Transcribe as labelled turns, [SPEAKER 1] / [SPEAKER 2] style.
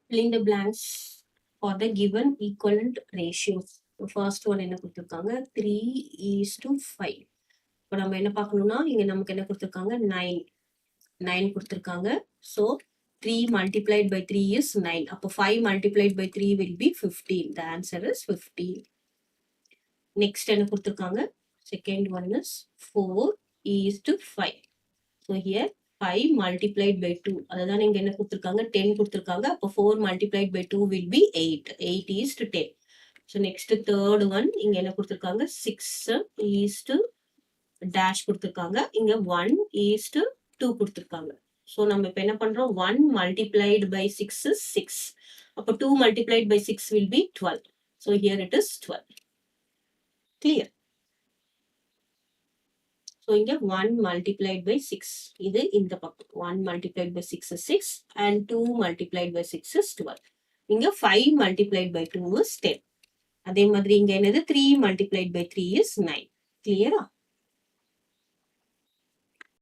[SPEAKER 1] fill in the blanks for the given equivalent ratios. First one என்ன கொடுத்திருக்காங்க 3:5. இப்போ நம்ம என்ன பார்க்கணும்னா இங்க நமக்கு என்ன கொடுத்திருக்காங்க 9 கொடுத்திருக்காங்க. So 3 multiplied by 3 is 9. அப்போ 5 multiplied by 3 will be 15. The answer is 15. Next என்ன கொடுத்திருக்காங்க second one is 4:5. So here 5 multiplied by 2. அதுதான் இங்க என்ன கொடுத்திருக்காங்க 10 கொடுத்திருக்காங்க. அப்போ 4 multiplied by 2 will be 8. 8:10. So next third one இங்க என்ன கொடுத்திருக்காங்க 6:dash கொடுத்திருக்காங்க. இங்க 1:2 கொடுத்திருக்காங்க. So நம்ம இப்ப என்ன பண்றோம் 1 multiplied by 6 is 6. அப்போ 2 multiplied by 6 will be 12. So here it is 12. Clear? So இங்க 1 multiplied by 6. இது இந்த பக்கம் 1 multiplied by 6 is 6 and 2 multiplied by 6 is 12. இங்க 5 multiplied by 2 is 10. அதே மாதிரி இங்க என்னது 3 multiplied by 3 is 9. Clear?